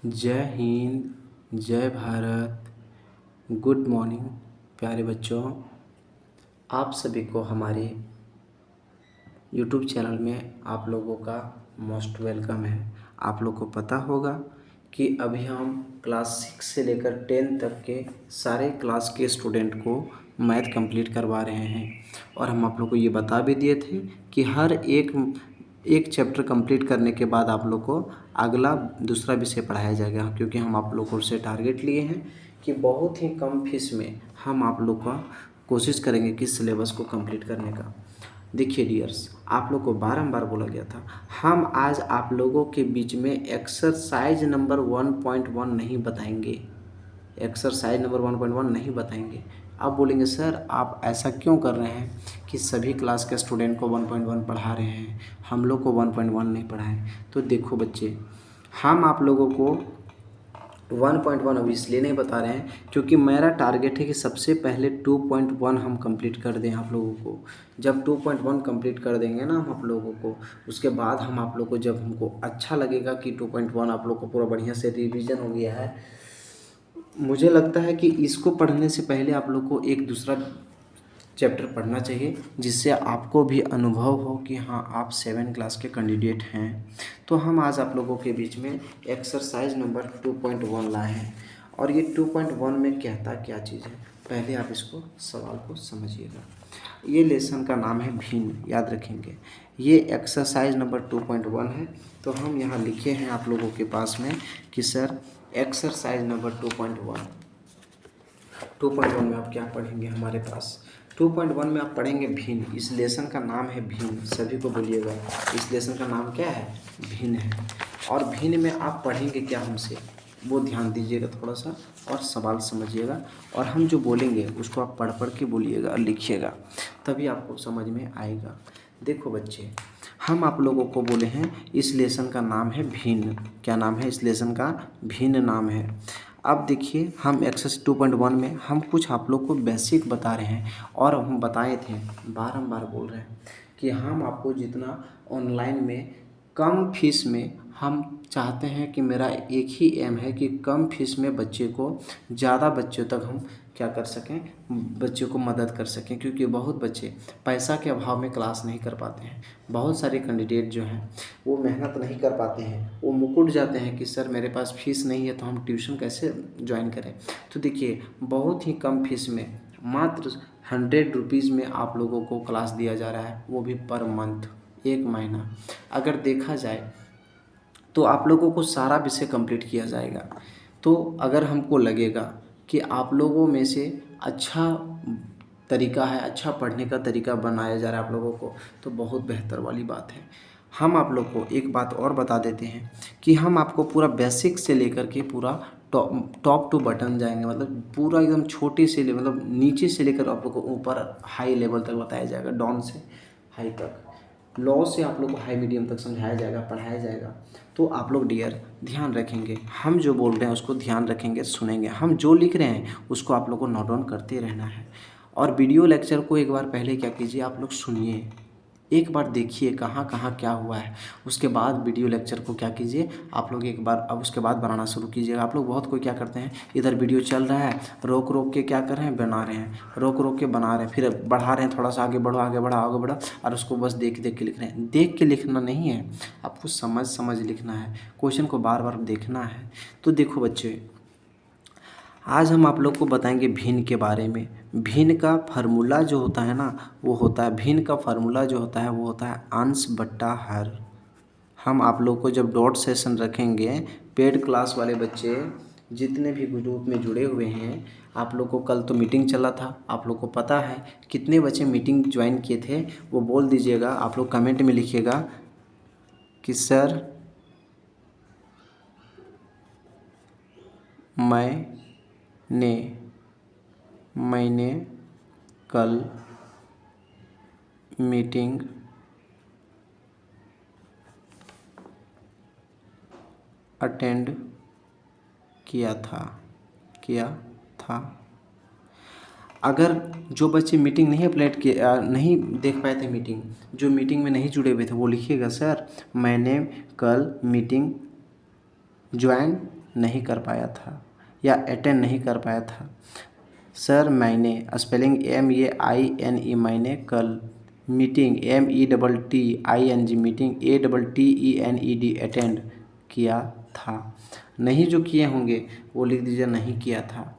जय हिंद, जय Bharat. Good morning प्यारे बच्चों। आप सभी को हमारे यूट्यूब चैनल में आप लोगों का मोस्ट वेलकम है। आप लोग को पता होगा कि अभी हम क्लास 6 से लेकर 10 तक के सारे क्लास के स्टूडेंट को मैथ कंप्लीट करवा रहे हैं और हम आप लोग को ये बता भी दिए थे कि हर एक चैप्टर कंप्लीट करने के बाद आप लोग को अगला दूसरा विषय पढ़ाया जाएगा, क्योंकि हम आप लोगों से टारगेट लिए हैं कि बहुत ही कम फीस में हम आप लोग का कोशिश करेंगे कि सिलेबस को कंप्लीट करने का। देखिए डियर्स, आप लोग को बारंबार बोला गया था, हम आज आप लोगों के बीच में एक्सरसाइज नंबर 1.1 नहीं बताएंगे। एक्सरसाइज नंबर 1.1 नहीं बताएंगे। आप बोलेंगे सर आप ऐसा क्यों कर रहे हैं कि सभी क्लास के स्टूडेंट को 1.1 पढ़ा रहे हैं, हम लोग को 1.1 नहीं पढ़ाएं। तो देखो बच्चे, हम आप लोगों को 1.1 अभी इसलिए नहीं बता रहे हैं क्योंकि मेरा टारगेट है कि सबसे पहले 2.1 हम कंप्लीट कर दें आप लोगों को। जब 2.1 कंप्लीट कर देंगे ना हम आप लोगों को, उसके बाद हम आप लोग को, जब हमको अच्छा लगेगा कि 2.1 आप लोग को पूरा बढ़िया से रिवीजन हो गया है, मुझे लगता है कि इसको पढ़ने से पहले आप लोग को एक दूसरा चैप्टर पढ़ना चाहिए, जिससे आपको भी अनुभव हो कि हाँ आप 7 क्लास के कैंडिडेट हैं। तो हम आज आप लोगों के बीच में एक्सरसाइज नंबर 2.1 लाए हैं और ये 2.1 में कहता क्या चीज़ है, पहले आप इसको सवाल को समझिएगा। ये लेसन का नाम है भिन्न, याद रखेंगे। ये एक्सरसाइज नंबर 2.1 है। तो हम यहाँ लिखे हैं आप लोगों के पास में कि सर एक्सरसाइज नंबर 2.1 में आप क्या पढ़ेंगे हमारे पास। 2.1 में आप पढ़ेंगे भिन्न। इस लेसन का नाम है भिन्न, सभी को बोलिएगा इस लेसन का नाम क्या है, भिन्न है। और भिन्न में आप पढ़ेंगे क्या हमसे, वो ध्यान दीजिएगा थोड़ा सा और सवाल समझिएगा, और हम जो बोलेंगे उसको आप पढ़ पढ़ के बोलिएगा और लिखिएगा, तभी आपको समझ में आएगा। देखो बच्चे, हम आप लोगों को बोले हैं इस लेसन का नाम है भिन्न। क्या नाम है, इस लेसन का भिन्न नाम है। अब देखिए, हम एक्सरसाइज 2.1 में हम कुछ आप लोग को बेसिक बता रहे हैं, और हम बताए थे, बारंबार बोल रहे हैं कि हम आपको जितना ऑनलाइन में कम फीस में, हम चाहते हैं कि मेरा एक ही एम है कि कम फीस में बच्चे को, ज़्यादा बच्चों तक हम क्या कर सकें, बच्चों को मदद कर सकें, क्योंकि बहुत बच्चे पैसा के अभाव में क्लास नहीं कर पाते हैं। बहुत सारे कैंडिडेट जो हैं वो मेहनत नहीं कर पाते हैं, वो मुकुट जाते हैं कि सर मेरे पास फीस नहीं है तो हम ट्यूशन कैसे ज्वाइन करें। तो देखिए, बहुत ही कम फीस में, मात्र 100 रुपीज़ में आप लोगों को क्लास दिया जा रहा है, वो भी पर मंथ, एक महीना। अगर देखा जाए तो आप लोगों को सारा विषय कंप्लीट किया जाएगा। तो अगर हमको लगेगा कि आप लोगों में से अच्छा तरीका है, अच्छा पढ़ने का तरीका बनाया जा रहा है आप लोगों को, तो बहुत बेहतर वाली बात है। हम आप लोग को एक बात और बता देते हैं कि हम आपको पूरा बेसिक से लेकर के पूरा टॉप टू बटन जाएंगे, मतलब पूरा एकदम छोटे से मतलब नीचे से लेकर आप लोग को ऊपर हाई लेवल तक बताया जाएगा, डाउन से हाई तक, लॉ से आप लोग को हाई मीडियम तक समझाया जाएगा, पढ़ाया जाएगा। तो आप लोग डियर ध्यान रखेंगे, हम जो बोल रहे हैं उसको ध्यान रखेंगे, सुनेंगे। हम जो लिख रहे हैं उसको आप लोग को नोट डाउन करते रहना है। और वीडियो लेक्चर को एक बार पहले क्या कीजिए, आप लोग सुनिए, एक बार देखिए कहाँ कहाँ क्या हुआ है, उसके बाद वीडियो लेक्चर को क्या कीजिए आप लोग एक बार, अब उसके बाद बनाना शुरू कीजिएगा। आप लोग बहुत कोई क्या करते हैं, इधर वीडियो चल रहा है, रोक रोक के क्या कर रहे हैं, बना रहे हैं, रोक रोक के बना रहे हैं, फिर बढ़ा रहे हैं, थोड़ा सा आगे बढ़ो, आगे बढ़ा, आगे बढ़ा, और उसको बस देख देख के लिख रहे हैं। देख के लिखना नहीं है, आपको समझ समझ लिखना है, क्वेश्चन को बार बार देखना है। तो देखो बच्चे, आज हम आप लोग को बताएंगे भिन्न के बारे में। भिन्न का फार्मूला जो होता है ना, वो होता है, भिन्न का फार्मूला जो होता है वो होता है अंश बट्टा हर। हम आप लोग को जब डॉट सेशन रखेंगे, पेड क्लास वाले बच्चे जितने भी ग्रुप में जुड़े हुए हैं, आप लोग को कल तो मीटिंग चला था, आप लोग को पता है कितने बच्चे मीटिंग ज्वाइन किए थे, वो बोल दीजिएगा, आप लोग कमेंट में लिखिएगा कि सर मैंने कल मीटिंग अटेंड किया था। अगर जो बच्चे मीटिंग नहीं अपलोड किए, नहीं देख पाए थे मीटिंग, जो मीटिंग में नहीं जुड़े हुए थे, वो लिखिएगा सर मैंने कल मीटिंग ज्वाइन नहीं कर पाया था या अटेंड नहीं कर पाया था। सर मैंने, स्पेलिंग MEAINE, मैंने कल meeting METTING meeting ATTENED attend किया था। नहीं जो किए होंगे वो लिख दीजिए नहीं किया था।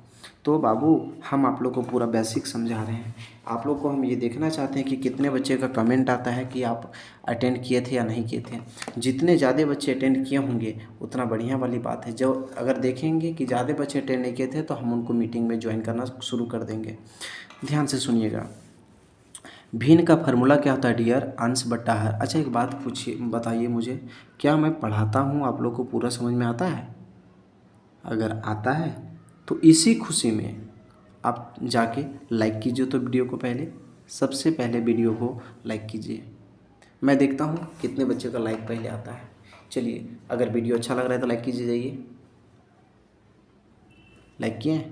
तो बाबू हम आप लोग को पूरा बेसिक समझा रहे हैं। आप लोग को हम ये देखना चाहते हैं कि कितने बच्चे का कमेंट आता है कि आप अटेंड किए थे या नहीं किए थे। जितने ज़्यादा बच्चे अटेंड किए होंगे उतना बढ़िया वाली बात है। जो अगर देखेंगे कि ज़्यादा बच्चे अटेंड नहीं किए थे तो हम उनको मीटिंग में ज्वाइन करना शुरू कर देंगे। ध्यान से सुनिएगा। भिन्न का फार्मूला क्या होता है डियर? अंश बट्टा हर। अच्छा एक बात पूछिए, बताइए मुझे, क्या मैं पढ़ाता हूँ आप लोग को पूरा समझ में आता है? अगर आता है तो इसी खुशी में आप जाके लाइक कीजिए। तो वीडियो को पहले, सबसे पहले वीडियो को लाइक कीजिए। मैं देखता हूँ कितने बच्चे का लाइक पहले आता है। चलिए, अगर वीडियो अच्छा लग रहा है तो लाइक कीजिए जाइए। लाइक किए?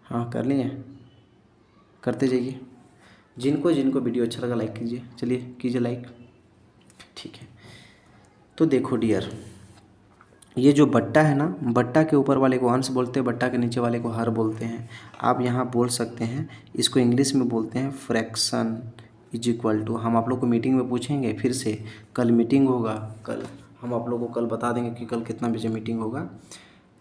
हाँ कर लिए, करते जाइए। जिनको जिनको वीडियो अच्छा लगा लाइक कीजिए। चलिए कीजिए लाइक। ठीक है, तो देखो डियर, ये जो बट्टा है ना, बट्टा के ऊपर वाले को अंश बोलते हैं, बट्टा के नीचे वाले को हर बोलते हैं। आप यहाँ बोल सकते हैं, इसको इंग्लिश में बोलते हैं फ्रैक्शन इज इक्वल टू। हम आप लोग को मीटिंग में पूछेंगे फिर से, कल मीटिंग होगा। कल हम आप लोग को कल बता देंगे कि कल कितना बजे मीटिंग होगा।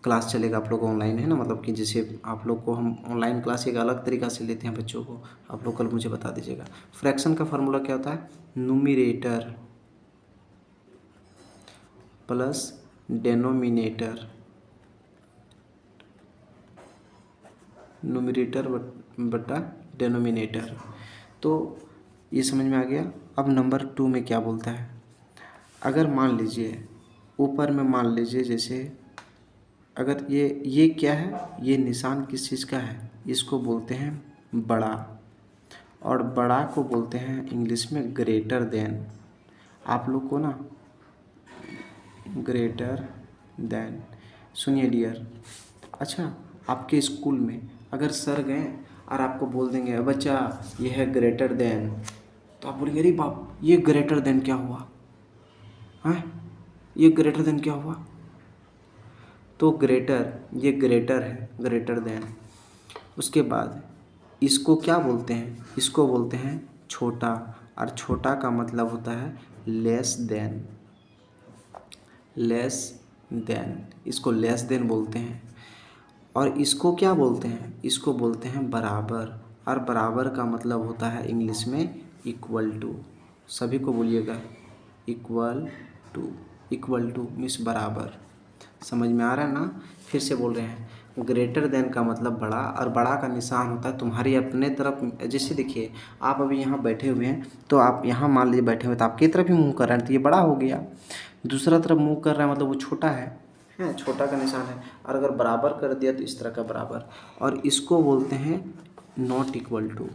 क्लास चलेगा, आप लोग ऑनलाइन है ना, मतलब कि जैसे आप लोग को हम ऑनलाइन क्लास एक अलग तरीक़ा से लेते हैं बच्चों को, आप लोग कल मुझे बता दीजिएगा। फ्रैक्शन का फार्मूला क्या होता है? न्यूमरेटर प्लस डेनोमिनेटर, न्यूमरेटर बटा डेनोमिनेटर। तो ये समझ में आ गया। अब नंबर 2 में क्या बोलता है? अगर मान लीजिए ऊपर में मान लीजिए, जैसे अगर ये क्या है, ये निशान किस चीज़ का है? इसको बोलते हैं बड़ा, और बड़ा को बोलते हैं इंग्लिश में ग्रेटर देन। आप लोग को ना ग्रेटर देन, सुनिए डियर। अच्छा, आपके स्कूल में अगर सर गए और आपको बोल देंगे बच्चा ये है ग्रेटर देन, तो आप बोलेंगे अरे बाप ये ग्रेटर देन क्या हुआ? हाँ, ये ग्रेटर देन क्या हुआ? तो ग्रेटर, ये ग्रेटर है, ग्रेटर देन। उसके बाद इसको क्या बोलते हैं? इसको बोलते हैं छोटा, और छोटा का मतलब होता है लेस देन, लेस देन। इसको लेस देन बोलते हैं। और इसको क्या बोलते हैं? इसको बोलते हैं बराबर, और बराबर का मतलब होता है इंग्लिश में इक्वल टू। सभी को बोलिएगा equal to. Equal to means बराबर। समझ में आ रहा है ना? फिर से बोल रहे हैं, ग्रेटर देन का मतलब बड़ा, और बड़ा का निशान होता है तुम्हारी अपने तरफ। जैसे देखिए आप अभी यहाँ बैठे हुए हैं, तो आप यहाँ मान लीजिए बैठे हुए, तो आपकी तरफ ही मुँह कर रहे हैं, तो ये बड़ा हो गया। दूसरा तरफ मुँह कर रहा है मतलब वो छोटा है, छोटा का निशान है। और अगर बराबर कर दिया तो इस तरह का बराबर। और इसको बोलते हैं नॉट इक्वल टू,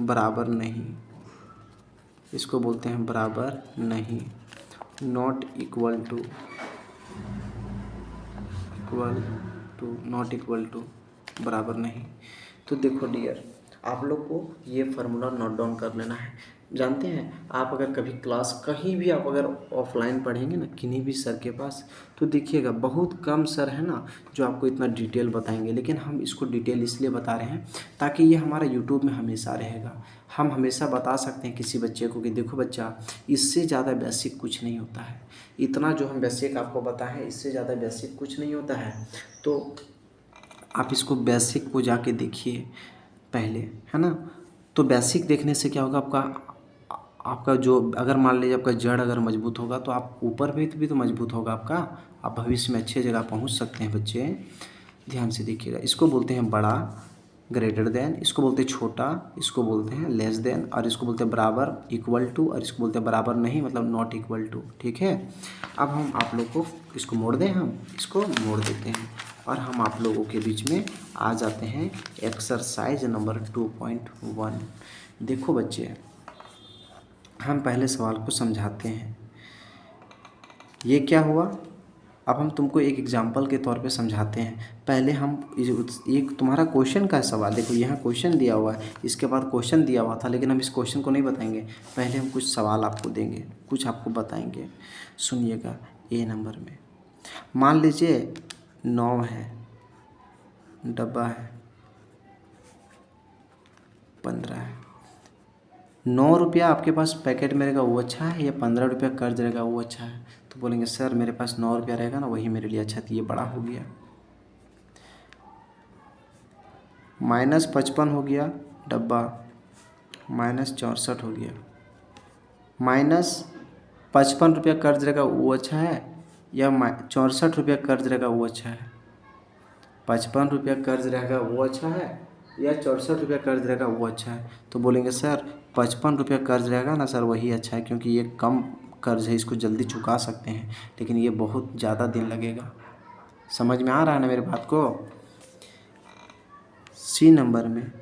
बराबर नहीं। इसको बोलते हैं बराबर नहीं, not equal to, equal to, not equal to, बराबर नहीं। तो देखो डियर, आप लोग को ये फार्मूला नोट डाउन कर लेना है। जानते हैं, आप अगर कभी क्लास कहीं भी आप अगर ऑफलाइन पढ़ेंगे ना किन्हीं भी सर के पास, तो देखिएगा बहुत कम सर है ना जो आपको इतना डिटेल बताएंगे। लेकिन हम इसको डिटेल इसलिए बता रहे हैं ताकि ये हमारा यूट्यूब में हमेशा रहेगा। हम हमेशा बता सकते हैं किसी बच्चे को कि देखो बच्चा, इससे ज़्यादा बेसिक कुछ नहीं होता है। इतना जो हम बेसिक आपको बताएं, इससे ज़्यादा बेसिक कुछ नहीं होता है। तो आप इसको बेसिक को जाके देखिए पहले, है ना। तो बेसिक देखने से क्या होगा, आपका जो, अगर मान लीजिए आपका जड़ अगर मजबूत होगा तो आप ऊपर भी तो मजबूत होगा आपका। आप भविष्य में अच्छे जगह पहुंच सकते हैं बच्चे। ध्यान से देखिएगा, इसको बोलते हैं बड़ा, ग्रेटर देन। इसको बोलते हैं छोटा, इसको बोलते हैं लेस देन। और इसको बोलते हैं बराबर, इक्वल टू। और इसको बोलते हैं बराबर नहीं, मतलब नॉट इक्वल टू। ठीक है, अब हम आप लोग को इसको मोड़ दें, हम इसको मोड़ देते हैं और हम आप लोगों के बीच में आ जाते हैं एक्सरसाइज नंबर 2.1। देखो बच्चे, हम पहले सवाल को समझाते हैं। ये क्या हुआ, अब हम तुमको एक एग्जाम्पल के तौर पे समझाते हैं। पहले हम एक तुम्हारा क्वेश्चन का सवाल, देखो यहाँ क्वेश्चन दिया हुआ है, इसके बाद क्वेश्चन दिया हुआ था, लेकिन हम इस क्वेश्चन को नहीं बताएंगे। पहले हम कुछ सवाल आपको देंगे, कुछ आपको बताएंगे। सुनिएगा, ए नंबर में मान लीजिए 9 है, डब्बा है 15 है। 9 रुपया आपके पास पैकेट में रहेगा वो अच्छा है या 15 रुपया कर्ज रहेगा वो अच्छा है? तो बोलेंगे सर मेरे पास 9 रुपया रहेगा ना, वही मेरे लिए अच्छा, तो ये बड़ा हो गया। -55 हो गया डब्बा, -64 हो गया। -55 रुपया कर्ज रहेगा वो अच्छा है या 64 रुपया कर्ज रहेगा वो अच्छा है? 55 रुपया कर्ज रहेगा वो अच्छा है या 64 रुपया कर्ज रहेगा वो अच्छा है? तो बोलेंगे सर 55 रुपया कर्ज रहेगा ना सर, वही अच्छा है, क्योंकि ये कम कर्ज है, इसको जल्दी चुका सकते हैं, लेकिन ये बहुत ज़्यादा दिन लगेगा। समझ में आ रहा है ना मेरी बात को? सी नंबर में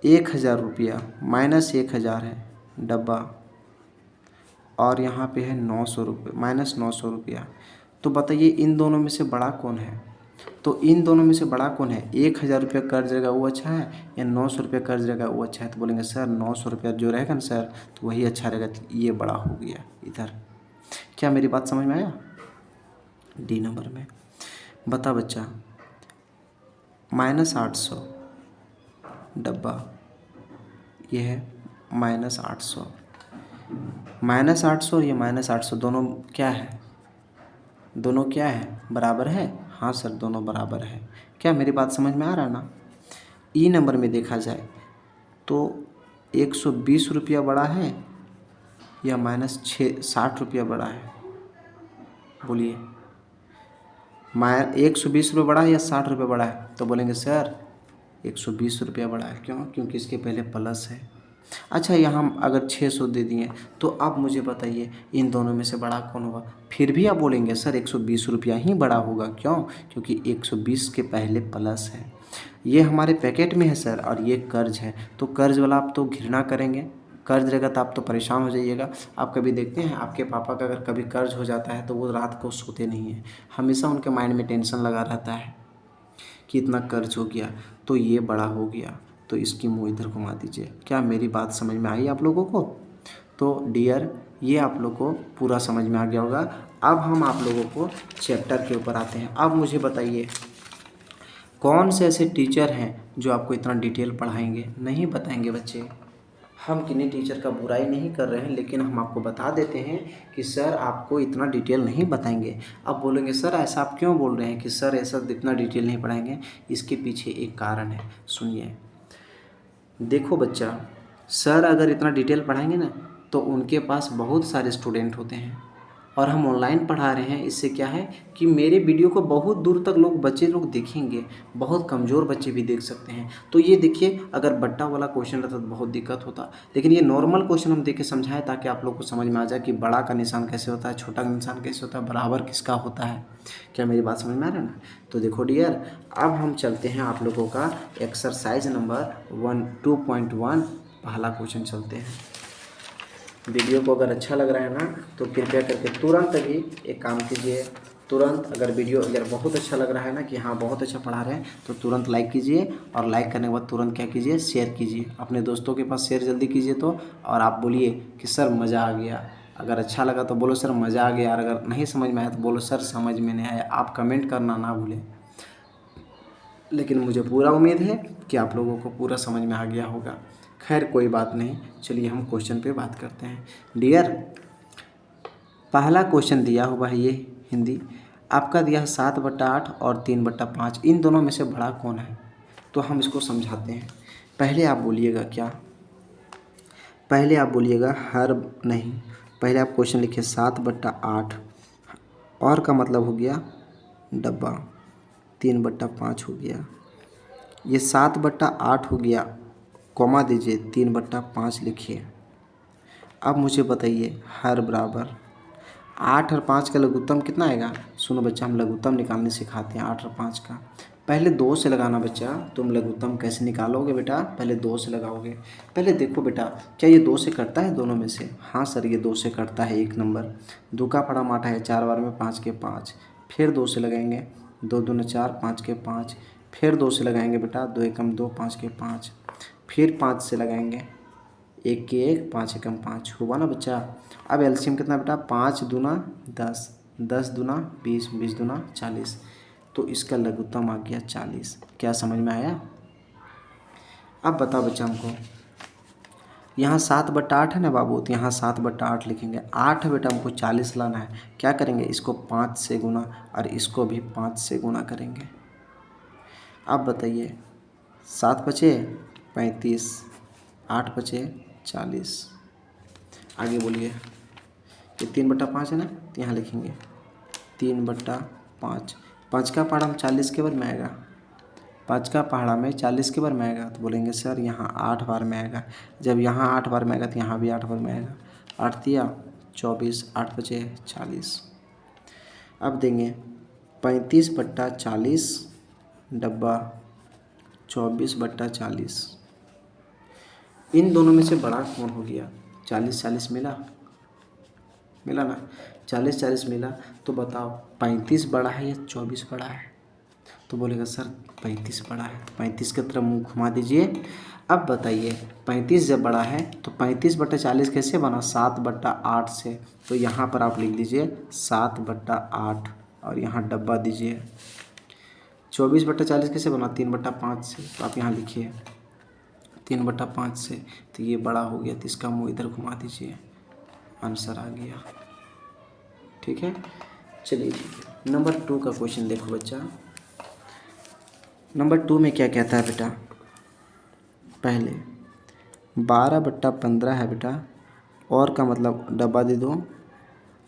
1000 रुपया, -1000 है डब्बा, और यहाँ पे है 900 रुपये, -900 रुपया। तो बताइए इन दोनों में से बड़ा कौन है? तो इन दोनों में से बड़ा कौन है? 1000 रुपया कर्ज रहेगा वो अच्छा है या 900 रुपया कर्ज रहेगा वो अच्छा है? तो बोलेंगे सर 900 रुपया जो रहेगा ना सर, तो वही अच्छा रहेगा, तो ये बड़ा हो गया इधर। क्या मेरी बात समझ में आया? डी नंबर में बता बच्चा, -800 डब्बा, ये है -800। -800 और ये -800 दोनों क्या है? दोनों क्या है? बराबर है? हाँ सर दोनों बराबर है। क्या मेरी बात समझ में आ रहा है ना? ई नंबर में देखा जाए तो 120 रुपया बड़ा है या -60 रुपया बड़ा है? बोलिए, 120 रुपये बड़ा है या 60 रुपये बड़ा है? तो बोलेंगे सर 120 रुपया बड़ा है। क्यों? क्योंकि इसके पहले प्लस है। अच्छा, यहाँ हम अगर 600 दे दिए तो आप मुझे बताइए इन दोनों में से बड़ा कौन होगा? फिर भी आप बोलेंगे सर 120 रुपया ही बड़ा होगा। क्यों? क्योंकि 120 के पहले प्लस है। ये हमारे पैकेट में है सर, और ये कर्ज है, तो कर्ज वाला आप तो घृणा करेंगे। कर्ज रहेगा तो आप तो परेशान हो जाइएगा। आप कभी देखते हैं आपके पापा का अगर कभी कर्ज हो जाता है तो वो रात को सोते नहीं हैं, हमेशा उनके माइंड में टेंशन लगा रहता है कि इतना कर्ज हो गया, तो ये बड़ा हो गया, तो इसकी मुँह इधर घुमा दीजिए। क्या मेरी बात समझ में आई आप लोगों को? तो डियर, ये आप लोग को पूरा समझ में आ गया होगा। अब हम आप लोगों को चैप्टर के ऊपर आते हैं। अब मुझे बताइए कौन से ऐसे टीचर हैं जो आपको इतना डिटेल पढ़ाएंगे? नहीं बताएंगे बच्चे। हम किन्हीं टीचर का बुराई नहीं कर रहे हैं, लेकिन हम आपको बता देते हैं कि सर आपको इतना डिटेल नहीं बताएंगे। अब बोलेंगे सर ऐसा आप क्यों बोल रहे हैं कि सर ऐसा इतना डिटेल नहीं पढ़ाएंगे? इसके पीछे एक कारण है, सुनिए। देखो बच्चा, सर अगर इतना डिटेल पढ़ाएंगे ना तो उनके पास बहुत सारे स्टूडेंट होते हैं, और हम ऑनलाइन पढ़ा रहे हैं। इससे क्या है कि मेरे वीडियो को बहुत दूर तक बच्चे लोग देखेंगे, बहुत कमज़ोर बच्चे भी देख सकते हैं। तो ये देखिए, अगर बट्टा वाला क्वेश्चन रहता तो बहुत दिक्कत होता, लेकिन ये नॉर्मल क्वेश्चन हम देके समझाएं ताकि आप लोग को समझ में आ जाए कि बड़ा का निशान कैसे होता है, छोटा का निशान कैसे होता है, बराबर किसका होता है। क्या मेरी बात समझ में आ रहा है ना? तो देखो डियर, अब हम चलते हैं आप लोगों का एक्सरसाइज नंबर 2.1 पहला क्वेश्चन चलते हैं। वीडियो को अगर अच्छा लग रहा है ना तो कृपया करके तुरंत अभी एक काम कीजिए, तुरंत अगर वीडियो अगर बहुत अच्छा लग रहा है ना कि हाँ बहुत अच्छा पढ़ा रहे हैं, तो तुरंत लाइक कीजिए, और लाइक करने के बाद तुरंत क्या कीजिए, शेयर कीजिए अपने दोस्तों के पास, शेयर जल्दी कीजिए। तो और आप बोलिए कि सर मज़ा आ गया। अगर अच्छा लगा तो बोलो सर मज़ा आ गया, और अगर नहीं समझ में आया तो बोलो सर समझ में नहीं आया। आप कमेंट करना ना भूलें, लेकिन मुझे पूरा उम्मीद है कि आप लोगों को पूरा समझ में आ गया होगा। खैर कोई बात नहीं, चलिए हम क्वेश्चन पे बात करते हैं। डियर, पहला क्वेश्चन दिया हुआ है ये हिंदी, आपका दिया है 7/8 और 3/5, इन दोनों में से बड़ा कौन है? तो हम इसको समझाते हैं। पहले आप बोलिएगा क्या? पहले आप बोलिएगा हर नहीं, पहले आप क्वेश्चन लिखिए 7/8, और का मतलब हो गया डब्बा, 3/5 हो गया, ये 7/8 हो गया, कॉमा दीजिए, 3/5 लिखिए। अब मुझे बताइए हर बराबर 8 और 5 का लघुत्तम कितना आएगा? सुनो बच्चा, हम लघुत्तम निकालने सिखाते हैं 8 और 5 का। पहले 2 से लगाना बच्चा। तुम लघुत्तम कैसे निकालोगे बेटा? पहले 2 से लगाओगे। पहले देखो बेटा, क्या ये 2 से कटता है दोनों में से? हाँ सर ये 2 से कटता है, 1 नंबर। 2 का पड़ा माठा है, 4 बार में 5 के 5, फिर 2 से लगाएंगे, 2 दूनी 4, 5 के 5, फिर 2 से लगाएंगे बेटा, 2 एकम 2, 5 के 5, फिर 5 से लगाएंगे, 1 के 1, 5 एकम 5, हुआ ना बच्चा। अब एलसीएम कितना बेटा? 5 दूना 10, 10 दूना 20, 20 दूना 40, तो इसका लघुत्तम आ गया 40। क्या समझ में आया? अब बताओ बच्चा हमको, यहाँ 7/8 है ना बाबू, तो यहाँ 7/8 लिखेंगे। 8 है बेटा, हमको 40 लाना है। क्या करेंगे, इसको 5 से गुना और इसको भी 5 से गुना करेंगे। अब बताइए, 7 बचे 35, 8 बचे 40। आगे बोलिए, ये 3/5 है ना, तो यहाँ लिखेंगे 3/5। 5 का पहाड़ा में 40 के बार में आएगा, 5 का पहाड़ा में 40 के बार में आएगा, तो बोलेंगे सर यहाँ 8 बार में आएगा। जब यहाँ 8 बार में आएगा तो यहाँ भी 8 बार में आएगा। 8 दिया 24, 8 बचे 40। अब देंगे 35/40 डब्बा 24/40। इन दोनों में से बड़ा कौन हो गया? 40-40 मिला ना, 40-40 मिला। तो बताओ 35 बड़ा है या 24 बड़ा है? तो बोलेगा सर 35 बड़ा है। 35 की तरफ मुंह घुमा दीजिए। अब बताइए 35 जब बड़ा है तो 35/40 कैसे बना? 7/8 से। तो यहाँ पर आप लिख दीजिए 7/8 और यहाँ डब्बा दीजिए। 24/40 कैसे बना? 3/5 से। तो आप यहाँ लिखिए 3/5 से। तो ये बड़ा हो गया, तो इसका मुँह इधर घुमा दीजिए, आंसर आ गया। ठीक है, चलिए ठीक है। नंबर 2 का क्वेश्चन देखो बच्चा। नंबर 2 में क्या कहता है बेटा? पहले 12/15 है बेटा, और का मतलब डब्बा दे दो,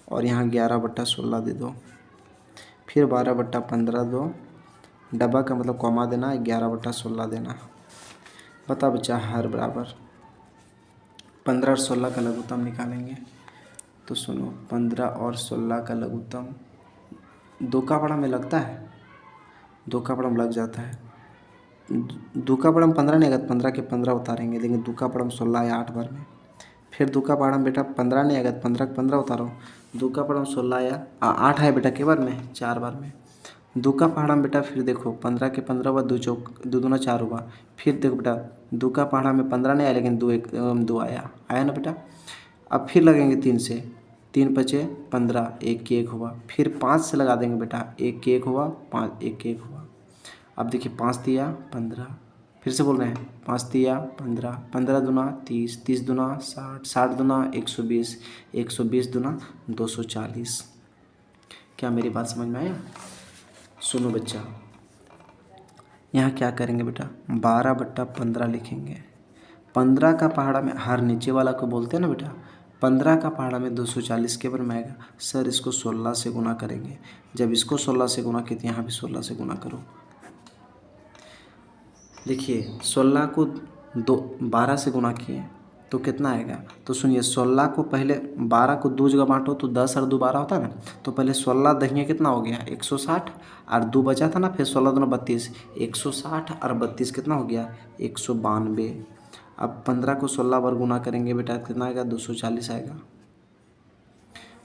और यहाँ 11/16 दे दो। फिर 12/15 दो, डब्बा का मतलब कॉमा देना, 11/16 देना। बता बच्चा, हर बराबर 15 और 16 का लघुत्तम निकालेंगे। तो सुनो, 15 और 16 का लघुत्तम 2 का पड़ा में लगता है, 2 का पड़ा में लग जाता है। 2 का पड़ा में 15 नहीं आएगा, 15 के 15 उतारेंगे, लेकिन 2 का पड़ा में 16 आया 8 बार में। फिर 2 का पड़ा में बेटा 15 नहीं आएगा, 15 के 15 उतारो, 2 का पड़ा में 16 आया 8 है बेटा, के बार में 4 बार में। 2 का पहाड़ा में बेटा फिर देखो 15 के 15 हुआ, 2 चौक 2 दूना 4 हुआ। फिर देखो बेटा 2 का पहाड़ा में 15 नहीं आया, लेकिन 2 आया ना बेटा। अब फिर लगेंगे 3 से, 3 बचे 15, 1 के 1 हुआ। फिर 5 से लगा देंगे बेटा, 1 के 1 हुआ, 5 1 के 1 हुआ। अब देखिए 5 दिया 15, फिर से बोल रहे हैं 5 दिया 15, 15 दूना 30, 30 दूना 60, 60 दूना 120, 120 दूना 240। क्या मेरी बात समझ में आया? सुनो बच्चा, यहाँ क्या करेंगे बेटा, 12/15 लिखेंगे। 15 का पहाड़ा में हर नीचे वाला को बोलते हैं ना बेटा, 15 का पहाड़ा में 240 के बार में आएगा। सर इसको 16 से गुना करेंगे। जब इसको 16 से गुना किए तो यहाँ भी 16 से गुना करो। देखिए 16 को 12 से गुना किए तो कितना आएगा? तो सुनिए, 16 को पहले 12 को 2 जगह बांटो तो 10 और 2 12 होता है ना। तो पहले 16 दहिए कितना हो गया? 160, और 2 बचा था ना, फिर 16 दूना 32, 160 और 32 कितना हो गया? 192। अब 15 को 16 बार गुना करेंगे बेटा, कितना आएगा? 240 आएगा।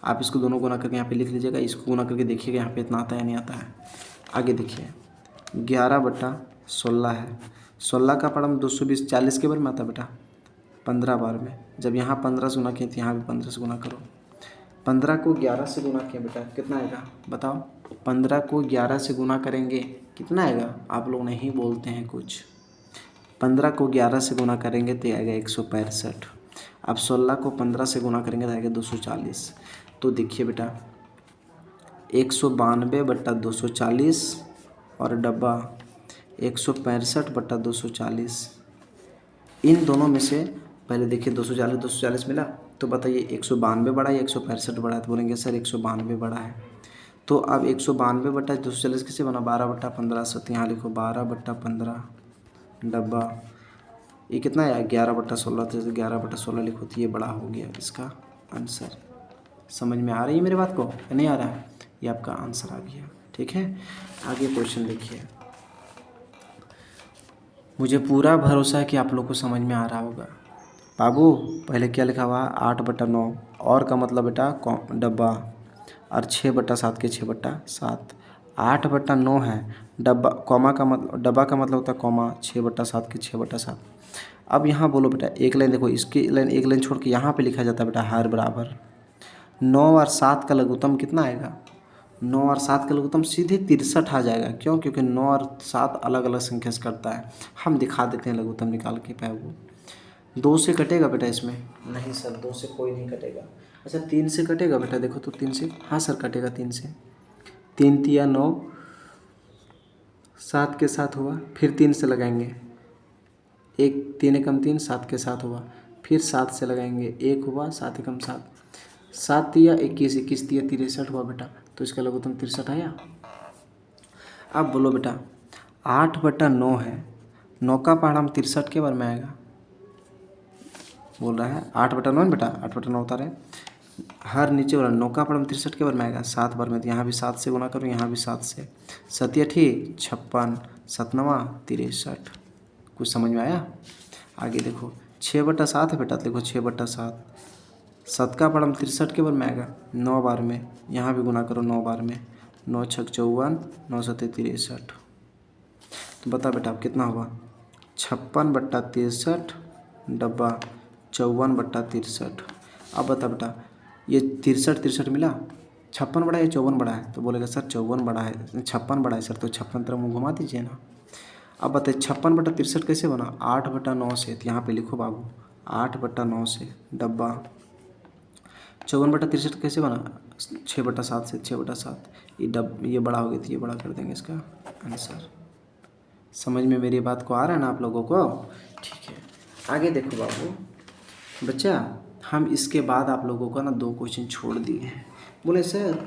आप इसको दोनों गुना करके यहाँ पे लिख लीजिएगा, इसको गुना करके देखिएगा यहाँ पे इतना आता है नहीं आता है। आगे देखिए 11/16 है, 16 का पड़ा में 220 40 के बार में आता बेटा, 15 बार में। जब यहाँ 15 से गुना किए तो यहाँ भी 15 से गुना करो। 15 को 11 से गुना किए बेटा, कितना आएगा बताओ? 15 को 11 से गुना करेंगे कितना आएगा? आप लोग नहीं बोलते हैं कुछ। 15 को 11 से गुना करेंगे तो आएगा 165। अब 16 को 15 से गुना करेंगे तो आएगा 240। तो देखिए बेटा 192/240 और डब्बा 165/240। इन दोनों में से पहले देखिए 240 मिला, तो बताइए 192 बड़ा है या 165 बड़ा है? तो बोलेंगे सर 192 बड़ा है। तो अब 192/240 कैसे बना? 12/15 से। तो यहाँ लिखो 12/15 डब्बा, ये कितना है? 11/16। तो 11/16 लिखो, तो ये बड़ा हो गया इसका आंसर। समझ में आ रही है मेरी बात को या नहीं आ रहा है? ये आपका आंसर आ गया। ठीक है, आगे क्वेश्चन देखिए। मुझे पूरा भरोसा है कि आप लोग को समझ में आ रहा होगा। बाबू पहले क्या लिखा हुआ? 8/9, और का मतलब बेटा डब्बा, और 6/7 के 6/7। 8/9 है डब्बा, कॉमा का मतलब डब्बा का मतलब होता है कॉमा, 6/7 के 6/7। अब यहाँ बोलो बेटा, एक लाइन देखो, इसकी लाइन एक लाइन छोड़ के यहाँ पे लिखा जाता है बेटा हर बराबर। 9 और 7 का लघुत्तम कितना आएगा? 9 और 7 का लघुत्तम सीधे 63 आ जाएगा। क्यों? क्योंकि 9 और 7 अलग अलग संख्या से करता है। हम दिखा देते हैं लघुत्तम निकाल के पाए वो। 2 से कटेगा बेटा इसमें? नहीं सर, 2 से कोई नहीं कटेगा। अच्छा 3 से कटेगा बेटा? देखो तो 3 से, हाँ सर कटेगा 3 से। 3 तिया 9, 7 के साथ हुआ, फिर 3 से लगाएंगे, 1 3 एकम 3, 7 के साथ हुआ, फिर 7 से लगाएंगे, 1 हुआ, 7 एकम 7, 7 तिया 21, 21 तिया 63 हुआ बेटा। तो इसका लघुत्तम 63 आया। अब बोलो बेटा 8/9 है, 9 का पहाड़ा हम 63 के बार में आएगा? बोल रहा है 8/9 बेटा, 8/9 उतारे, हर नीचे वाला 9 का पहाड़ा हम 63 के बार में आएगा? 7 बार में। तो यहाँ भी 7 से गुना करो, यहाँ भी 7 से, 7 या ठीक 56, 7 9 63। कुछ समझ में आया? आगे देखो 6/7 है बेटा, देखो 6/7, 7 का पहाड़ा हम 63 के बार में आएगा? 9 बार में। यहाँ भी गुना करो 9 बार में, 9 6 54, 9 7 63। तो बता बेटा अब कितना हुआ? 56/63 डब्बा 54/63। अब बता बेटा ये 63 मिला, 56 बड़ा है 54 बड़ा है? तो बोलेगा सर 54 बड़ा है, 56 बड़ा है सर। तो 56 तरफ मुँह घुमा दीजिए ना। अब बताइए 56/63 कैसे बना? 8/9 से। तो यहाँ पे लिखो बाबू 8/9 से डब्बा 54/63 कैसे बना? 6/7 से, 6/7। ये बड़ा हो गया तो ये बड़ा कर देंगे इसका आंसर। समझ में मेरी बात को आ रहा है ना आप लोगों को? ठीक है, आगे देखो बाबू बच्चा, हम इसके बाद आप लोगों को ना 2 क्वेश्चन छोड़ दिए हैं। बोले सर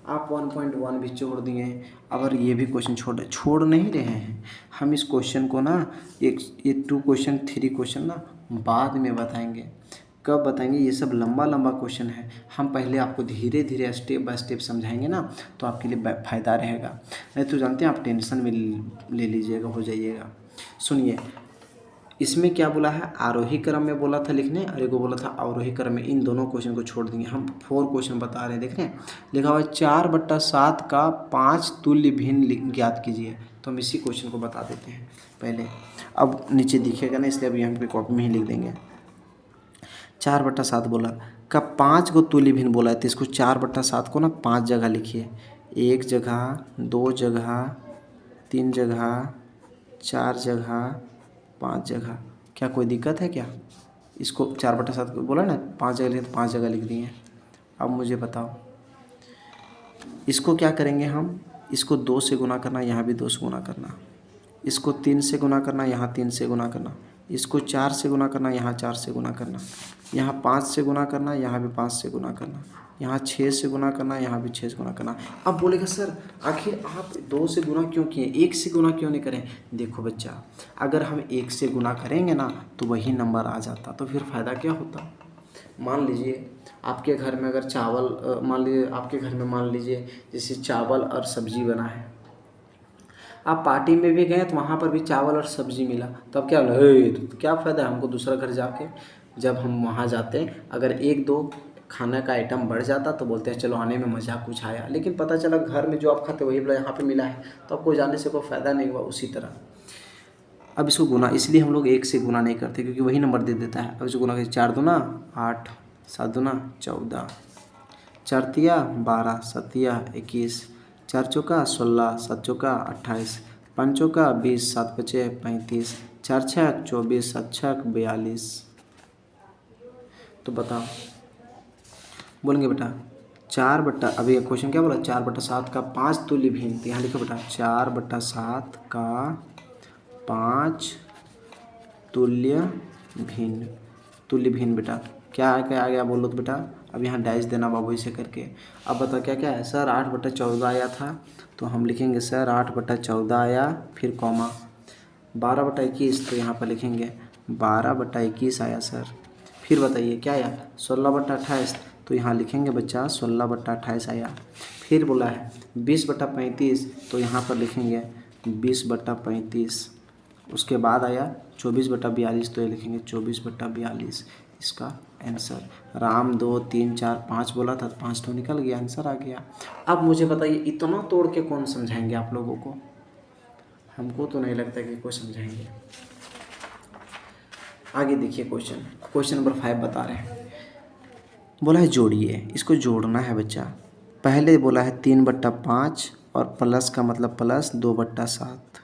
आप 1.1 भी छोड़ दिए, अगर ये भी क्वेश्चन छोड़ नहीं रहे हैं। हम इस क्वेश्चन को ना ये 2 क्वेश्चन 3 क्वेश्चन ना बाद में बताएंगे। कब बताएंगे? ये सब लंबा लंबा क्वेश्चन है, हम पहले आपको धीरे धीरे स्टेप बाय स्टेप समझाएंगे ना, तो आपके लिए फ़ायदा रहेगा। नहीं तो जानते हैं आप टेंशन में ले लीजिएगा, हो जाइएगा। सुनिए इसमें क्या बोला है, आरोही क्रम में बोला था लिखने, और एक बोला था अवरोही क्रम में। इन दोनों क्वेश्चन को छोड़ देंगे। हम 4 क्वेश्चन बता रहे हैं, देख रहे हैं लिखा हुआ है 4/7 का 5 तुल्य भिन्न ज्ञात कीजिए। तो हम इसी क्वेश्चन को बता देते हैं पहले। अब नीचे दिखेगा ना, इसलिए अभी हम पे कॉपी में ही लिख देंगे। 4/7 बोला का 5 को तुल्य भिन्न बोला है, तो इसको 4/7 को ना 5 जगह लिखिए। 1 जगह, 2 जगह, 3 जगह, 4 जगह, 5 जगह। क्या कोई दिक्कत है क्या? इसको 4/7 को बोला ना 5 जगह लिखे, तो 5 जगह लिख दिए। अब मुझे बताओ इसको क्या करेंगे हम? इसको 2 से गुना करना, यहाँ भी 2 से गुना करना। इसको 3 से गुना करना, यहाँ 3 से गुना करना। इसको 4 से गुना करना, यहाँ 4 से गुना करना। यहाँ 5 से गुना करना, यहाँ भी 5 से गुना करना। यहाँ 6 से गुना करना, यहाँ भी 6 से गुना करना। अब बोलेगा सर आखिर आप 2 से गुना क्यों किए, 1 से गुना क्यों नहीं करें? देखो बच्चा, अगर हम 1 से गुना करेंगे ना तो वही नंबर आ जाता, तो फिर फ़ायदा क्या होता? मान लीजिए आपके घर में अगर चावल, मान लीजिए आपके घर में मान लीजिए जैसे चावल और सब्जी बना है, आप पार्टी में भी गए तो वहाँ पर भी चावल और सब्जी मिला, तो अब क्या बोला, तो क्या फ़ायदा है हमको दूसरा घर जाके? जब हम वहाँ जाते अगर 1-2 खाने का आइटम बढ़ जाता तो बोलते हैं चलो आने में मज़ा कुछ आया, लेकिन पता चला घर में जो आप खाते वही बोला यहाँ पे मिला है, तो आपको जाने से कोई फ़ायदा नहीं हुआ। उसी तरह अब इसको गुना, इसलिए हम लोग 1 से गुना नहीं करते क्योंकि वही नंबर दे देता है। अब इसको गुना करें, 4 दूना 8, 7 दूना 14, 4 तिया 12, 7 तिया 21, 4 चौका 16, 7 चौका 28, 5 चौका 20, 7 पचे 35, 4 छक 24, 7 छक 42। तो बताओ बोलेंगे बेटा 4 अभी क्वेश्चन क्या बोला, 4/7 का 5 तुल्य भिन्न। तो यहाँ लिखो बेटा 4/7 का 5 तुल्य भिन्न। तुल्य भिन्न बेटा क्या आ गया बोलो तो बेटा, अब यहाँ डैश देना बाबू इसे करके। अब बता क्या क्या है सर, 8/14 आया था, तो हम लिखेंगे सर 8/14 आया, फिर कॉमा 12/21, तो यहाँ पर लिखेंगे 12/21 आया सर। फिर बताइए क्या आया, 16/28, तो यहाँ लिखेंगे बच्चा 16/28 आया। फिर बोला है 20/35, तो यहाँ पर लिखेंगे 20/35। उसके बाद आया 24/42, तो ये लिखेंगे 24/42 इसका आंसर। राम 2 3 4 5 बोला था, 5 तो निकल गया, आंसर आ गया। अब मुझे बताइए इतना तोड़ के कौन समझाएंगे आप लोगों को? हमको तो नहीं लगता कि कोई समझाएंगे। आगे देखिए क्वेश्चन नंबर 5 बता रहे हैं, बोला है जोड़िए। इसको जोड़ना है बच्चा, पहले बोला है 3/5 और प्लस का मतलब प्लस 2/7।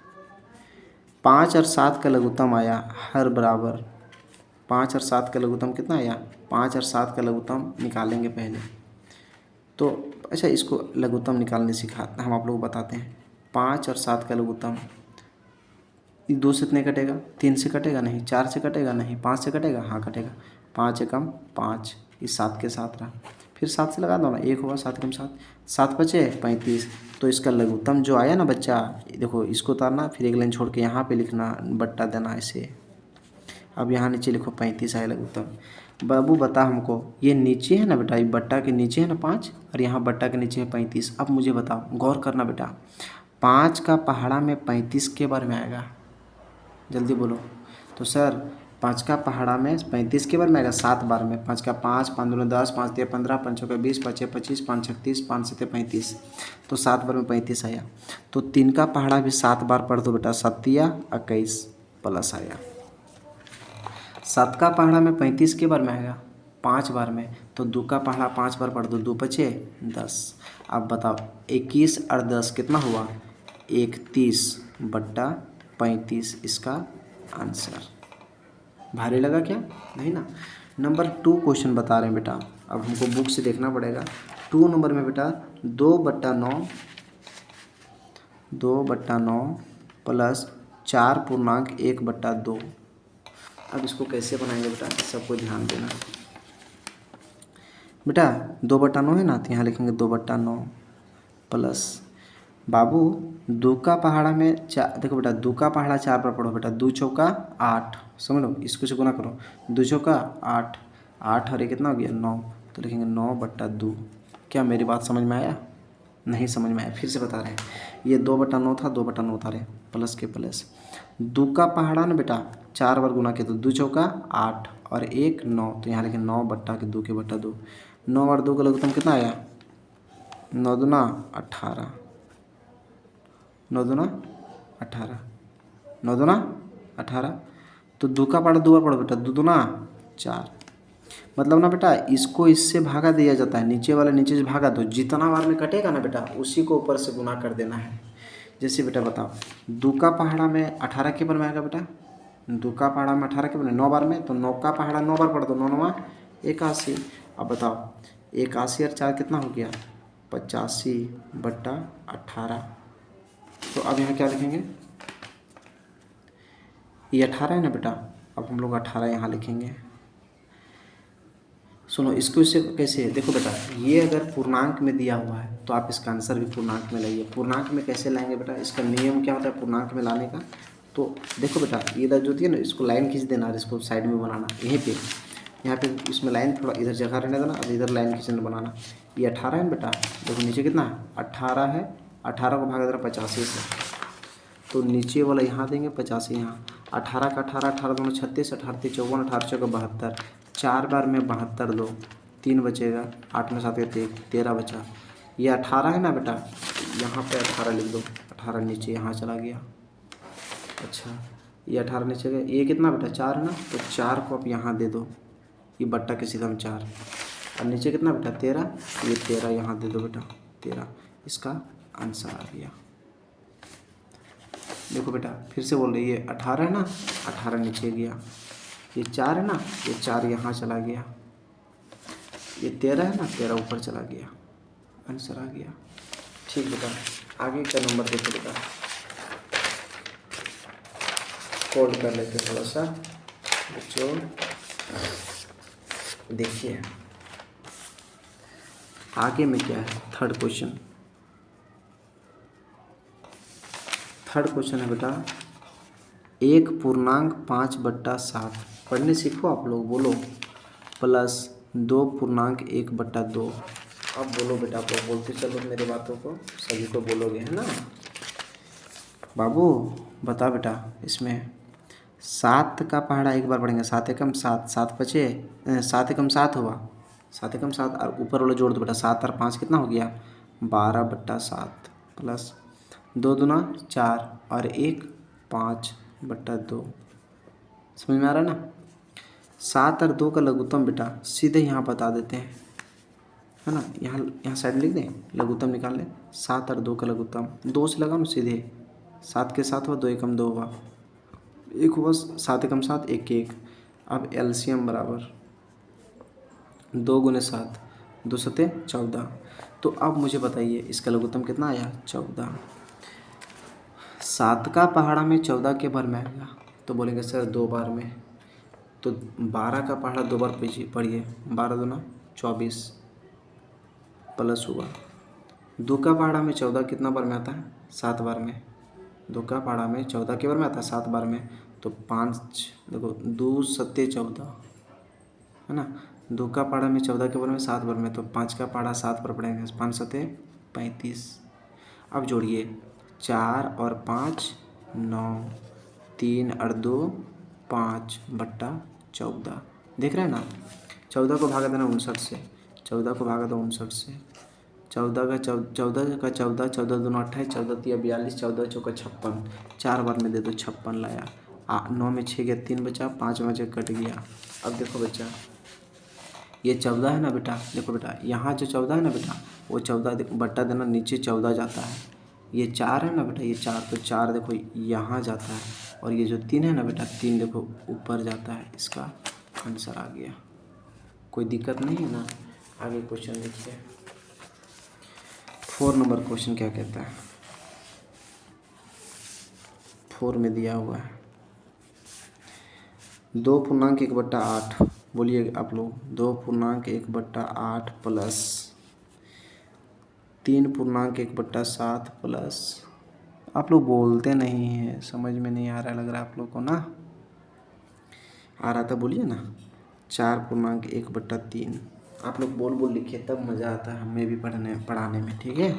5 और 7 का लघुत्तम आया हर बराबर। 5 और 7 का लघुत्तम कितना आया? 5 और 7 का लघुत्तम निकालेंगे पहले तो। अच्छा, इसको लघुत्तम निकालने सिखाते हम आप लोग बताते हैं। 5 और 7 का लघुत्तम, 2 से कितने कटेगा? 3 से कटेगा नहीं, 4 से कटेगा नहीं, 5 से कटेगा, हाँ कटेगा। 5 एकम 5, इस 7 के साथ रहा, फिर 7 से लगा दो ना, 1 हुआ, 7 एकम 7, 7 बचे 35। तो इसका लघुत्तम जो आया ना बच्चा, देखो इसको उतारना, फिर एक लाइन छोड़ के यहाँ पे लिखना, बट्टा देना ऐसे। अब यहाँ नीचे लिखो 35 आया लघुत्तम। बाबू बता हमको, ये नीचे है ना बेटा, ये बट्टा के नीचे है ना 5 और यहाँ बट्टा के नीचे है 35। अब मुझे बताओ, गौर करना बेटा, 5 का पहाड़ा में 35 के बार में आएगा? जल्दी बोलो। तो सर 5 का पहाड़ा में 35 के बार में आएगा? 7 बार में। 5 का 5, 5 दूनी 10, 5 तिया 15, 5 चौका 20, 5 छः 25, 5 36, 5 सत्ते 35। तो 7 बार में 35 आया। तो 3 का पहाड़ा भी 7 बार पढ़ दो बेटा, 7 या 21 प्लस आया। 7 का पहाड़ा में 35 के बार में आएगा? 5 बार में। तो 2 का पहाड़ा 5 बार पढ़ दो, 2 पचे 10। अब बताओ 21 और 10 कितना हुआ? 31/35 इसका आंसर। भारी लगा क्या? नहीं ना। नंबर 2 क्वेश्चन बता रहे हैं बेटा, अब हमको बुक से देखना पड़ेगा। 2 नंबर में बेटा 2/9 प्लस 4.1/2। अब इसको कैसे बनाएंगे बेटा, सबको ध्यान देना बेटा। 2/9 है ना, तो यहाँ लिखेंगे 2/9 प्लस, बाबू 2 का पहाड़ा में देखो बेटा 2 का पहाड़ा 4 बार पढ़ो बेटा, 2 चौका 8, समझ लो, इसको से गुना करो, 2 चौका 8, 8 और ये कितना हो गया 9, तो लिखेंगे 9/2। क्या मेरी बात समझ में आया? नहीं समझ में आया, फिर से बता रहे हैं। ये 2/9 था, 2/9 उतारे, प्लस के प्लस। 2 का पहाड़ा ना बेटा 4 बार गुना किया, तो 2 चौका 8 और 1 9, तो यहाँ लिखेंगे 9/2 9 और 2 का लघुत्तम कितना आया? 9 दूना 18, 9 दूना 18, 9 दूना 18। तो 2 का पहाड़ा 2 बार पढ़ो बेटा, 2 दूना 4। मतलब ना बेटा, इसको इससे भागा दिया जाता है, नीचे वाला नीचे से भागा दो, जितना बार में कटेगा ना बेटा उसी को ऊपर से गुना कर देना है। जैसे बेटा बताओ 2 का पहाड़ा में 18 के बार में आएगा बेटा, 2 का पहाड़ा में 18 के बार में 9 बार में, तो 9 का पहाड़ा 9 बार पढ़ दो, 9 9 81। अब बताओ 81 और 4 कितना हो गया? 85/18। तो अब यहाँ क्या लिखेंगे? ये 18 है ना बेटा, अब हम लोग 18 यहाँ लिखेंगे। सुनो, इसको इससे कैसे, देखो बेटा ये अगर पूर्णांक में दिया हुआ है तो आप इसका आंसर भी पूर्णांक में लाइए। पूर्णांक में कैसे लाएंगे बेटा, इसका नियम क्या होता है पूर्णांक में लाने का? तो देखो बेटा, ये इधर जो होती है ना, इसको लाइन खींच देना और इसको साइड में बनाना, यहीं पे यहाँ पे इसमें लाइन थोड़ा इधर जगह रहने देना, अब इधर लाइन खींचना बनाना। ये 18 है ना बेटा, देखो नीचे कितना है? 18 है, 18 को भागा देना 85 से, तो नीचे वाला यहाँ देंगे 85 यहाँ। 18 का 18, 18 दूनी 36, 18 3 54, 18 चौका 72, 4 बार में 72 दो, 3 बचेगा, 8 में 7 13 बचा। ये 18 है ना बेटा, यहाँ पे 18 लिख दो, 18 नीचे यहाँ चला गया। अच्छा, ये 18 नीचे गया, ये कितना बेटा 4 है ना, तो 4 को आप यहाँ दे दो, ये बट्टा के सीधा में 4, और नीचे कितना बेटा 13, ये 13 यहाँ दे दो बेटा, 13 इसका आंसर आ गया। देखो बेटा फिर से बोल रही है, ये 18 है ना, 18 नीचे गया, ये 4 है ना, ये 4 यहाँ चला गया, ये 13 है ना, 13 ऊपर चला गया, आंसर आ गया। ठीक बेटा, आगे का नंबर देखो बेटा, कोड कर लेते थोड़ा सा बच्चों। देखिए आगे में क्या है, थर्ड क्वेश्चन है बेटा, 1.5/7 पढ़ने सीखो आप लोग, बोलो, प्लस 2.1/2। अब बोलो बेटा को, बोलते चलो मेरे बातों को, सभी को बोलोगे है ना। बाबू बता बेटा, इसमें 7 का पहाड़ा एक बार पढ़ेंगे, 7 एकम 7, 7 बचे, 7 एकम 7 हुआ, 7 एकम 7 और ऊपर वाला जोड़ दो बेटा, 7 और 5 कितना हो गया 12/7 प्लस 2 दूना 4 और 1 5/2। समझ में आ रहा है ना। 7 और 2 का लघुत्तम बेटा सीधे यहाँ बता देते हैं, है ना। यहाँ साइड लिख दें, लघुत्तम निकाल लें। 7 और 2 का लघुत्तम 2 से लगाओ ना सीधे, 7 के 7 हुआ, 2 एकम 2 हुआ, 1 हुआ, 7 एकम 7, 1 1। अब एलसीएम बराबर 2 गुने 7, 2 सते 14। तो अब मुझे बताइए इसका लघुत्तम कितना आया, 14। 7 का पहाड़ा में 14 के बार में आएगा, तो बोलेंगे सर 2 बार में। तो 12 का पहाड़ा 2 बार पढ़िए, 12 दूना 24 प्लस हुआ 2 का पहाड़ा में 14 कितना बार में आता है, 7 बार में। 2 का पहाड़ा में 14 के बार में आता है, 7 बार में। तो 5 देखो 2 सत्ते 14, है ना। 2 का पहाड़ा में 14 के बार में 7 बार में, तो 5 का पहाड़ा 7 बार पड़ेंगे, 5 सत्ते 35। अब जोड़िए 4 और 5 9, 3 और 2 5 बट्टा 14। देख रहे हैं ना, 14 को भागा देना 59 से, 14 को भागा दो 59 से, 14 का 14, 14 दूना 28, 14 तिया 42, 14 चौका 56, 4 बार में दे दो 56 लाया। 9 में 6 गया, 3 बचा, 5 में से कट गया। अब देखो बच्चा, ये 14 है ना बेटा, देखो बेटा यहाँ जो 14 है ना बेटा, वो 14 बट्टा देना नीचे 14 जाता है। ये 4 है ना बेटा, ये 4, तो 4 देखो यहाँ जाता है, और ये जो 3 है ना बेटा, 3 देखो ऊपर जाता है। इसका आंसर आ गया। कोई दिक्कत नहीं है ना। आगे क्वेश्चन देखिए, 4 नंबर क्वेश्चन क्या कहता है। 4 में दिया हुआ है 2.1/8, बोलिए आप लोग, 2.1/8 प्लस 3.1/7 प्लस, आप लोग बोलते नहीं हैं, समझ में नहीं आ रहा लग रहा है आप लोग को ना। आ रहा था बोलिए ना, 4.1/3। आप लोग बोल बोल लिखिए, तब मज़ा आता है हमें भी पढ़ाने में, ठीक है।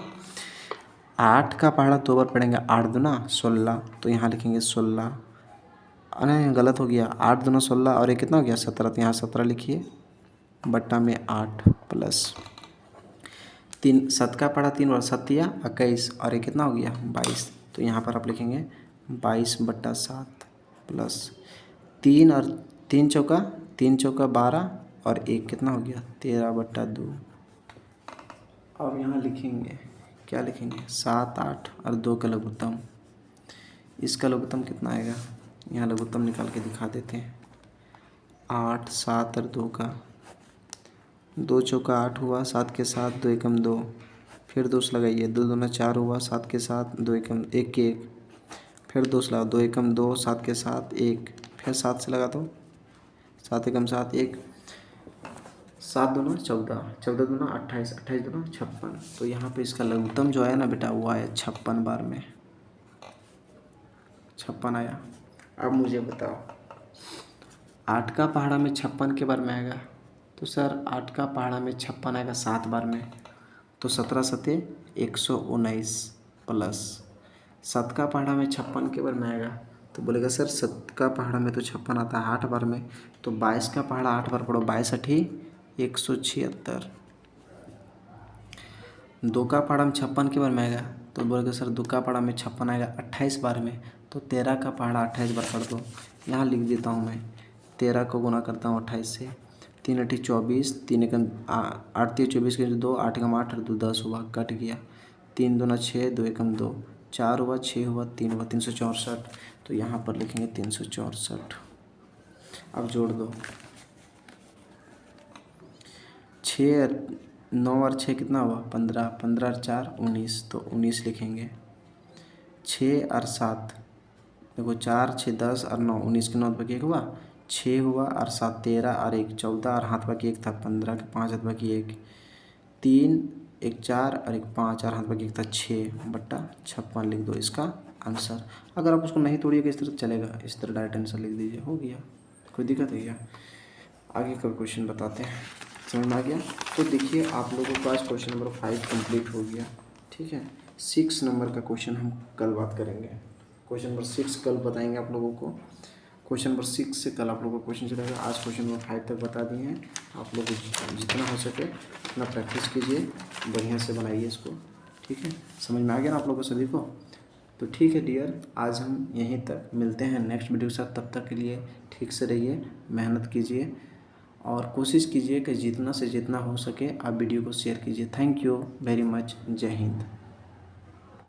8 का पहाड़ा 2 बार पढ़ेंगे, 8 दूना 16, तो यहाँ लिखेंगे 16। नहीं गलत हो गया, 8 दूना 16 और ये कितना हो गया 17, तो यहाँ 17 लिखिए बट्टा में 8 प्लस 3, 7 का पहाड़ा 3 बार, 7 या 21, और ये कितना हो गया 22, तो यहाँ पर आप लिखेंगे 22/7 प्लस 3 और 3 चौका 12, और 1 कितना हो गया 13/2। अब यहाँ लिखेंगे, क्या लिखेंगे, 7 8 और 2 का लघुत्तम। इसका लघुत्तम कितना आएगा, यहाँ लघुत्तम निकाल के दिखा देते हैं। 8 7 और 2 का, 2 चौका 8 हुआ, 7 के 7, 2 एकम 2, फिर 2 से लगाइए, 2 दूना 4 हुआ, 7 के 7, 2 एकम 1 के 1, फिर 2 से लगाओ, 2 एकम 2, 7 के 7 1, फिर 7 से लगा दो, 7 एकम 7 1, 7 दूना 14, 14 दूना 28, 28 दूना 56। तो यहाँ पे इसका लघुत्तम जो है ना बेटा, वो आया 56 बार में, 56 आया। अब मुझे बताओ 8 का पहाड़ा में 56 के बार में आएगा, तो सर 8 का पहाड़ा में 56 आएगा 7 बार में, तो 17 सते 119 प्लस 7 का पहाड़ा में 56 के बार में आएगा, तो बोलेगा सर 7 का पहाड़ा में तो 56 आता है 8 बार में, तो 22 का पहाड़ा 8 बार पढ़ो, 22 8 176। 2 का पहाड़ा में 56 के बार में आएगा, तो बोलेगा सर 2 का पहाड़ा में 56 आएगा 28 बार में, तो 13 का पहाड़ा 28 बार कर दो। यहाँ लिख देता हूँ मैं, 13 को गुना करता हूँ 28 से, 3 8 24, 3 एकम 8 3 24 के 2, 8 एकम 8 और 2 10 हुआ, कट गया, 3 दूना 6, 2 एकम 2, 4 हुआ, 6 हुआ, 3 हुआ, 364। तो यहाँ पर लिखेंगे 364। अब जोड़ दो, 6 9 और 6 कितना हुआ 15, 15 और 4 19, तो 19 लिखेंगे। 6 और 7 देखो, 4 6 10 और 9, 19 के 9 बाकी 1 हुआ, 6 हुआ और 7 13 और 1 14, और हाथ बाकी 1 था 15 के 5 हाथ बाकी 1, 3 1 4 और 1 5, और हाथ बाकी 1 था 6/56 लिख दो इसका आंसर। अगर आप उसको नहीं तोड़िएगा इस तरह चलेगा, इस तरह डायरेक्ट आंसर लिख दीजिए, हो गया, कोई दिक्कत है क्या। आगे का क्वेश्चन बताते हैं, समझ में आ गया। तो देखिए आप लोगों के पास क्वेश्चन नंबर 5 कंप्लीट हो गया, ठीक है। 6 नंबर का क्वेश्चन हम कल बात करेंगे, क्वेश्चन नंबर 6 कल बताएंगे आप लोगों को। क्वेश्चन नंबर 6 से कल आप लोगों को क्वेश्चन चलेगा। आज क्वेश्चन नंबर 5 तक बता दिए हैं। आप लोग जितना हो सके उतना प्रैक्टिस कीजिए, बढ़िया से बनाइए इसको, ठीक है। समझ में आ गया ना आप लोगों को सभी को। तो ठीक है डियर, आज हम यहीं तक मिलते हैं नेक्स्ट वीडियो के साथ। तब तक के लिए ठीक से रहिए, मेहनत कीजिए, और कोशिश कीजिए कि जितना से जितना हो सके आप वीडियो को शेयर कीजिए। Thank you very much. जय हिंद।